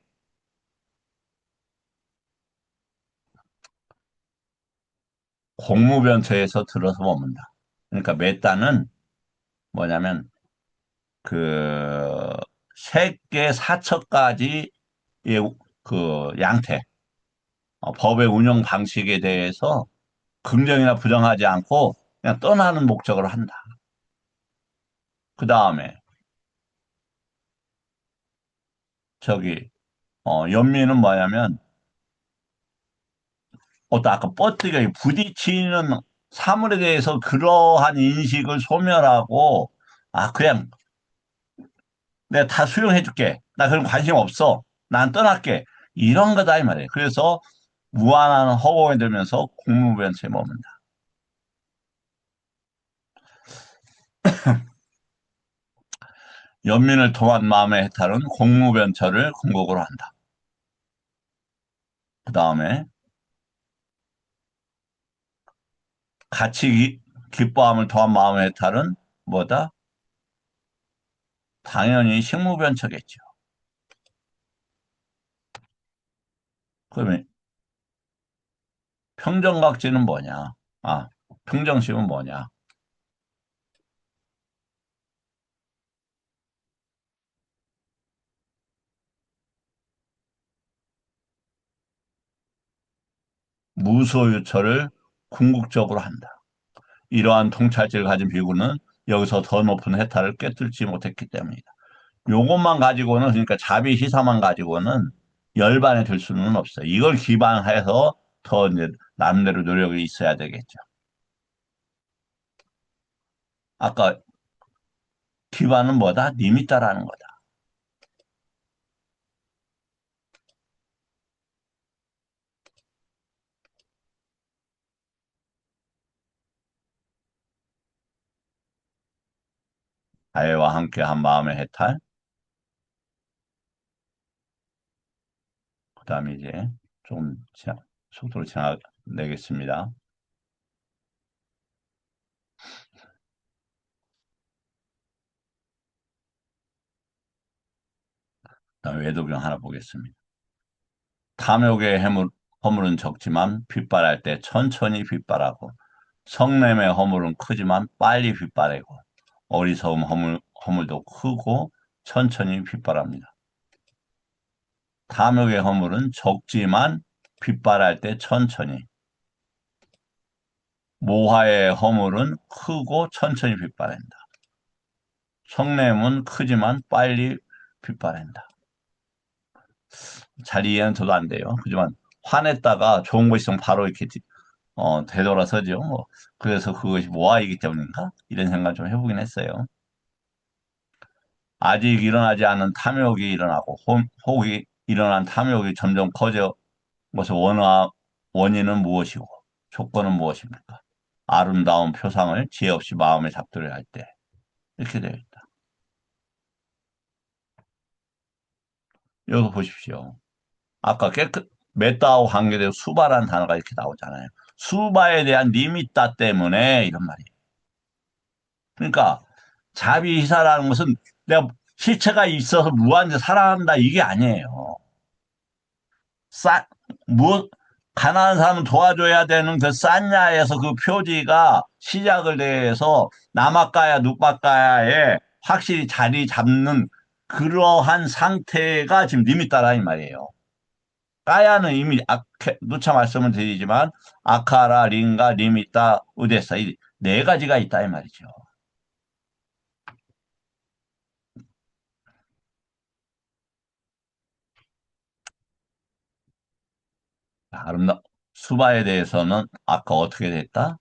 공무변처에서 들어서 머문다. 그러니까 메따는 뭐냐면 그 세계 사처까지 그 양태, 법의 운영 방식에 대해서 긍정이나 부정하지 않고 그냥 떠나는 목적으로 한다. 그 다음에 저기 연민은 뭐냐면 아까 뻗뜨기가 부딪히는 사물에 대해서 그러한 인식을 소멸하고 그냥 내가 다 수용해줄게. 나 그런 관심 없어. 난 떠날게. 이런 거다 이 말이에요. 그래서 무한한 허공에 들면서 공무변체에 머문다. 연민을 통한 마음의 해탈은 공무변철을 궁극으로 한다. 그 다음에 같이 기뻐함을 통한 마음의 해탈은 뭐다? 당연히 식무변처겠죠. 그러면 평정각지는 뭐냐? 아, 평정심은 뭐냐? 무소유처를 궁극적으로 한다. 이러한 통찰지를 가진 비구는 여기서 더 높은 해탈을 꿰뚫지 못했기 때문이다. 요것만 가지고는 그러니까 자비 희사만 가지고는 열반에 들 수는 없어요. 이걸 기반해서 더 이제 남대로 노력이 있어야 되겠죠. 아까 기반은 뭐다? 님이 따라하는 거다. 아이와 함께한 마음의 해탈. 그다음에 이제 좀 속도를 지나내겠습니다. 그다음에 외도경 하나 보겠습니다. 탐욕의 허물은 적지만 빗발할 때 천천히 빗발하고 성냄의 허물은 크지만 빨리 빗발하고 어리석음 허물도 크고 천천히 빗발합니다. 탐욕의 허물은 적지만 빗발할 때 천천히 모하의 허물은 크고 천천히 빗발한다. 성냄은 크지만 빨리 빗발한다. 잘 이해는 저도 안 돼요. 하지만 화냈다가 좋은 거 있으면 바로 이렇게 되돌아서죠. 뭐. 그래서 그것이 모아이기 때문인가? 이런 생각 좀 해보긴 했어요. 아직 일어나지 않은 탐욕이 일어나고 혹이 일어난 탐욕이 점점 커져 것의 원인은 무엇이고 조건은 무엇입니까? 아름다운 표상을 지혜 없이 마음에 잡두려 할 때 이렇게 되어 있다. 여기 보십시오. 아까 메타하고 관계되어 수바라는 단어가 이렇게 나오잖아요. 수바에 대한 리미따 때문에 이런 말이에요. 그러니까 자비희사라는 것은 내가 실체가 있어서 무한대 사랑한다 이게 아니에요. 싸, 뭐, 가난한 사람은 도와줘야 되는 그 싼야에서 그 표지가 시작을 해서 남아까야 누빠까야에 확실히 자리 잡는 그러한 상태가 지금 리미따라 이 말이에요. 까야는 이미 누차 말씀을 드리지만 아카라, 링가, 리미따, 우데사 이 네 가지가 있다 이 말이죠. 아름다 수바에 대해서는 아까 어떻게 됐다?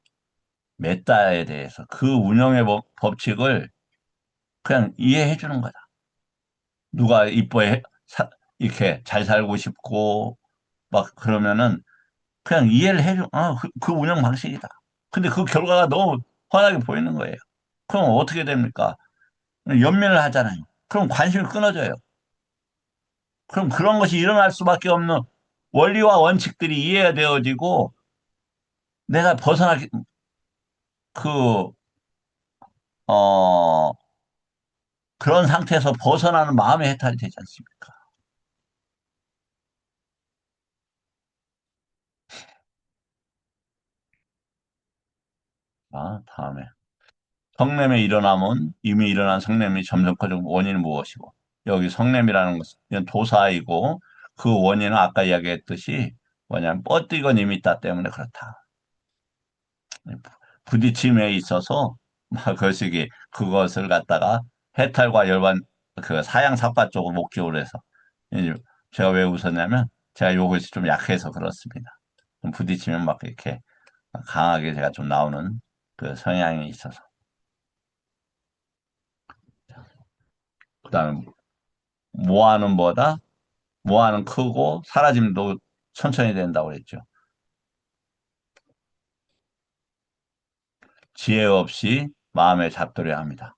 메타에 대해서 그 운영의 법칙을 그냥 이해해 주는 거다. 누가 이렇게 잘 살고 싶고 막 그러면은 그냥 이해를 해줘. 그 운영 방식이다. 근데 그 결과가 너무 훤하게 보이는 거예요. 그럼 어떻게 됩니까? 연민을 하잖아요. 그럼 관심이 끊어져요. 그럼 그런 것이 일어날 수밖에 없는 원리와 원칙들이 이해되어지고 내가 벗어나기 그 어, 그런 상태에서 벗어나는 마음의 해탈이 되지 않습니까? 다음에. 성냄의 일어남은 이미 일어난 성냄이 점점 커지고 원인은 무엇이고 여기 성냄이라는 것은 도사이고 그 원인은 아까 이야기했듯이 뭐냐면 뻗디건 이미 있다 때문에 그렇다. 부딪힘에 있어서 막 그것이 그것을 갖다가 해탈과 열반 그 사양사과 쪽을 목적으로 해서 이제 제가 왜 웃었냐면 제가 요것이 좀 약해서 그렇습니다. 좀 부딪히면 막 이렇게 강하게 제가 좀 나오는 그 성향이 있어서. 그다음에 모아는 뭐다? 모아는 크고 사라짐도 천천히 된다고 그랬죠. 지혜 없이 마음에 잡들여야 합니다.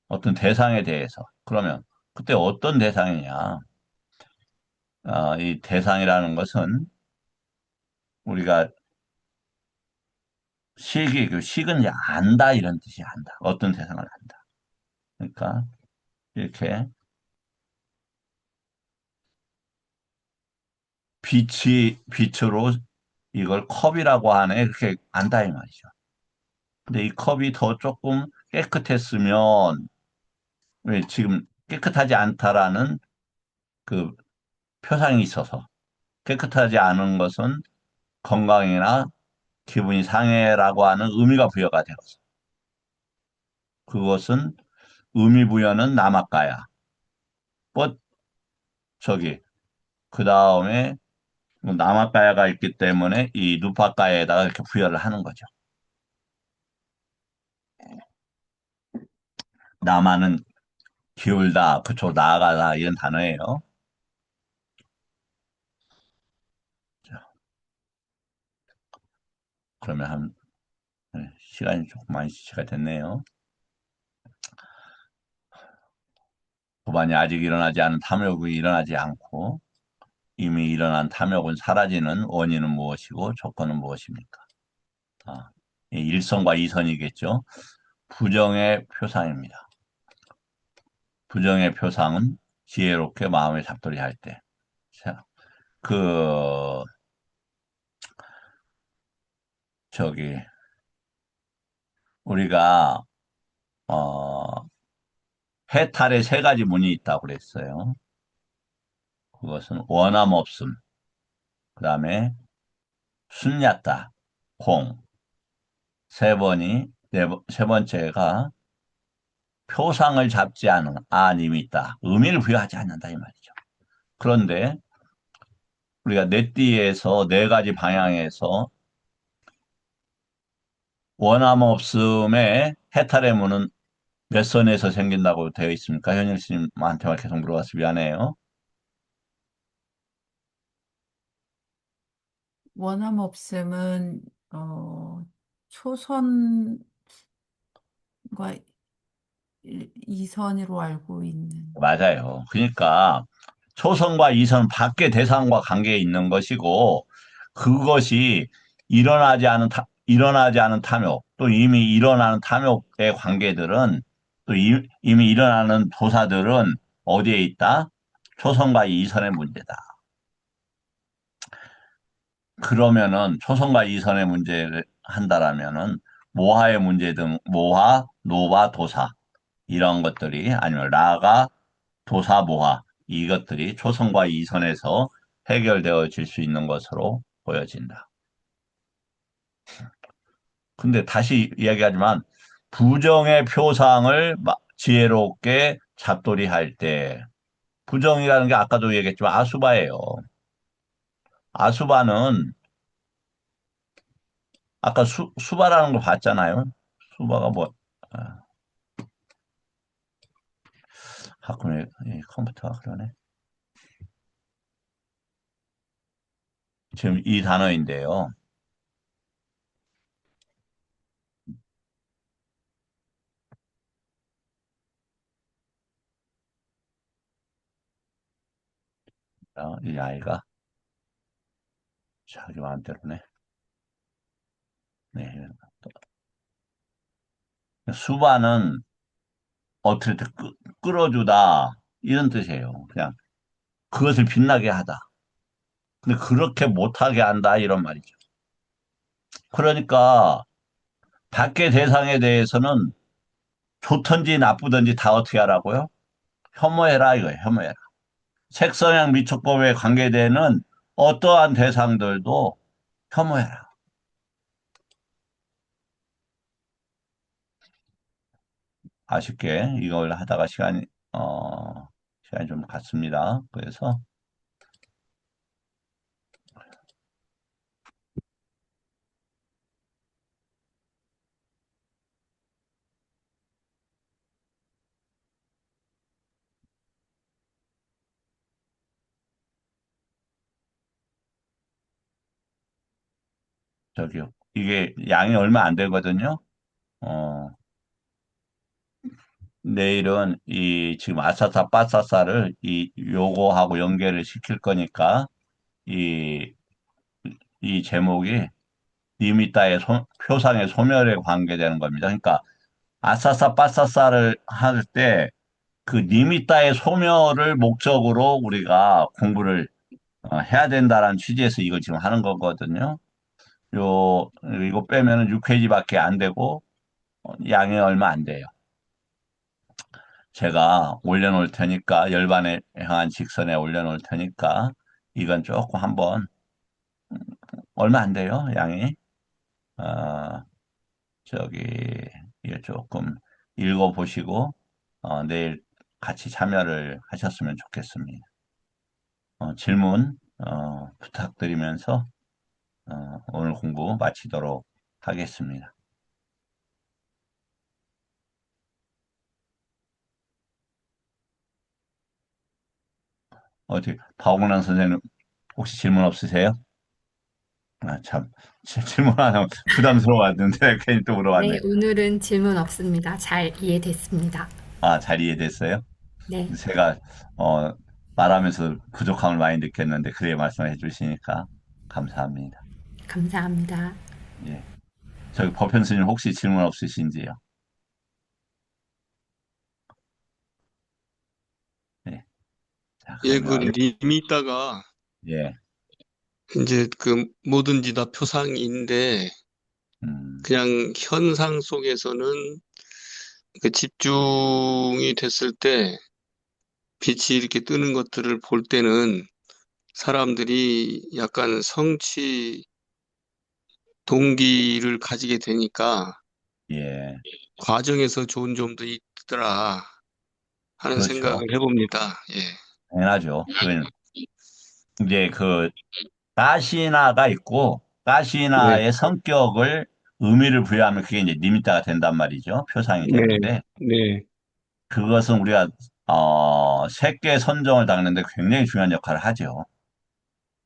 어떤 대상에 대해서. 그러면 그때 어떤 대상이냐? 이 대상이라는 것은 우리가 그 식은 이제 안다 이런 뜻이 안다. 어떤 대상을 안다. 그러니까 이렇게 빛으로 이걸 컵이라고 하네. 그렇게 안다 이 말이죠. 근데 이 컵이 더 조금 깨끗했으면 왜 지금 깨끗하지 않다라는 그 표상이 있어서 깨끗하지 않은 것은 건강이나 기분이 상해라고 하는 의미가 부여가 되어서 그것은 의미 부여는 남아까야. 뭐 저기 그 다음에 남아까야가 있기 때문에 이 누파까야에다가 이렇게 부여를 하는 거죠. 남아는 기울다, 그쪽 나아가다 이런 단어예요. 자, 그러면 시간이 조금 많이 지체가 됐네요. 고반이 아직 일어나지 않은 탐욕이 일어나지 않고 이미 일어난 탐욕은 사라지는 원인은 무엇이고 조건은 무엇입니까? 아, 이 일선과 이선이겠죠. 부정의 표상입니다. 부정의 표상은 지혜롭게 마음의 잡돌이 할 때. 자, 그, 저기, 우리가, 어, 해탈의 세 가지 문이 있다고 그랬어요. 그것은 원함 없음, 그 다음에 순얕다, 공, 세 번째가 표상을 잡지 않은 아님이 있다. 의미를 부여하지 않는다, 이 말이죠. 그런데 우리가 넷띠에서 네 가지 방향에서 원함 없음의 해탈의 문은 몇 선에서 생긴다고 되어 있습니까? 현일 스님한테만 계속 물어봐서 미안해요. 원함 없음은, 초선과 이선으로 알고 있는. 맞아요. 그러니까 초선과 이선 밖의 대상과 관계에 있는 것이고 그것이 일어나지 않은 탐욕, 또 이미 일어나는 탐욕의 관계들은 또 이미 일어나는 도사들은 어디에 있다? 초선과 이선의 문제다. 그러면은 초선과 이선의 문제를 한다라면은 모하의 문제 등 모하, 노바, 도사 이런 것들이 아니면 라가, 도사, 모하 이것들이 초선과 이선에서 해결되어질 수 있는 것으로 보여진다. 근데 다시 이야기하지만 부정의 표상을 지혜롭게 잡돌이할 때 부정이라는 게 아까도 얘기했지만 아수바예요. 아수바는 아까 수바라는 거 봤잖아요. 수바가 뭐 아, 가끔 이 컴퓨터가 그러네. 지금 이 단어인데요. 이 아이가 자기 마음대로네. 네. 수바는 어떻게 끌어주다 이런 뜻이에요. 그냥 그것을 빛나게 하다. 근데 그렇게 못하게 한다 이런 말이죠. 그러니까 밖의 대상에 대해서는 좋든지 나쁘든지 다 어떻게 하라고요? 혐오해라 이거예요. 혐오해라. 색성향 미촉법에 관계되는 어떠한 대상들도 혐오해라. 아쉽게 이걸 하다가 시간이 좀 갔습니다. 그래서 저기요. 이게 양이 얼마 안 되거든요. 어, 내일은 이 지금 아사사 빠사사를 이 요거하고 연결을 시킬 거니까 이, 이 제목이 니미따의 표상의 소멸에 관계되는 겁니다. 그러니까 아사사 빠사사를 할 때 그 니미따의 소멸을 목적으로 우리가 공부를 해야 된다라는 취지에서 이걸 지금 하는 거거든요. 이거 빼면은 6페이지밖에 안 되고 양이 얼마 안 돼요. 제가 올려놓을 테니까 열반에 향한 직선에 올려놓을 테니까 이건 조금 한번 얼마 안 돼요, 양이. 어, 저기 이거 조금 읽어보시고 내일 같이 참여를 하셨으면 좋겠습니다. 질문 부탁드리면서 오늘 공부 마치도록 하겠습니다. 어디 박옥란 선생님 혹시 질문 없으세요? 아, 참 질문하면 부담스러워하는데 괜히 또 네, 물어봤네. 오늘은 질문 없습니다. 잘 이해됐습니다. 아, 잘 이해됐어요? 네, 제가 어, 말하면서 부족함을 많이 느꼈는데 그래 말씀해 주시니까 감사합니다. 감사합니다. 예. 저기 법현 스님 혹시 질문 없으신지요? 예. 자, 예, 그 그러면 리미다가 예. 이제 그 뭐든지 다 표상인데 음, 그냥 현상 속에서는 그 집중이 됐을 때 빛이 이렇게 뜨는 것들을 볼 때는 사람들이 약간 성취 동기를 가지게 되니까 예. 과정에서 좋은 점도 있더라 하는 그렇죠. 생각을 해봅니다. 예. 당연하죠. 그 이제 그 가시나가 있고 네, 가시나의 성격을 의미를 부여하면 그게 이제 리미다가 된단 말이죠. 표상이 네, 되는데 네, 그것은 우리가 색계 선정을 닦는데 굉장히 중요한 역할을 하죠.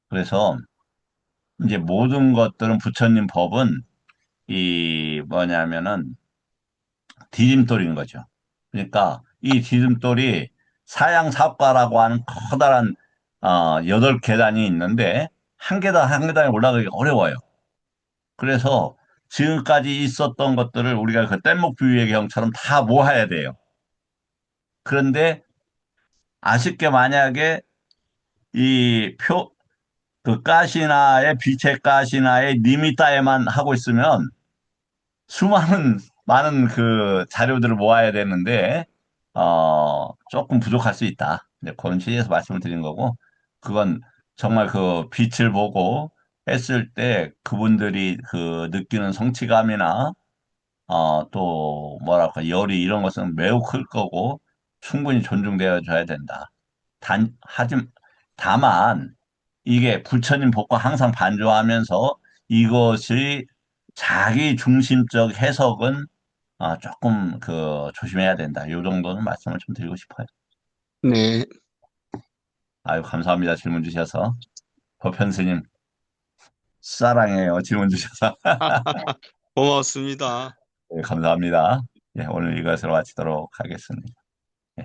그래서 이제 모든 것들은 부처님 법은 이 뭐냐면은 디딤돌인 거죠. 그러니까 이 디딤돌이 사양사과라고 하는 커다란 여덟 계단이 있는데 한 계단 한 계단에 올라가기 어려워요. 그래서 지금까지 있었던 것들을 우리가 그 뗏목 비유의 경처럼 다 모아야 돼요. 그런데 아쉽게 만약에 이 그 가시나의 빛의 가시나의 리미타에만 하고 있으면 수많은 많은 그 자료들을 모아야 되는데 조금 부족할 수 있다. 이제 그런 취지에서 말씀을 드린 거고 그건 정말 그 빛을 보고 했을 때 그분들이 그 느끼는 성취감이나 또 뭐랄까 열이 이런 것은 매우 클 거고 충분히 존중되어 줘야 된다. 하지만 다만 이게 부처님 법과 항상 반조하면서 이것이 자기 중심적 해석은 조금 그 조심해야 된다. 이 정도는 말씀을 좀 드리고 싶어요. 네. 아유, 감사합니다. 질문 주셔서. 법현 스님, 사랑해요. 질문 주셔서. 고맙습니다. 네, 감사합니다. 예, 오늘 이것으로 마치도록 하겠습니다. 예.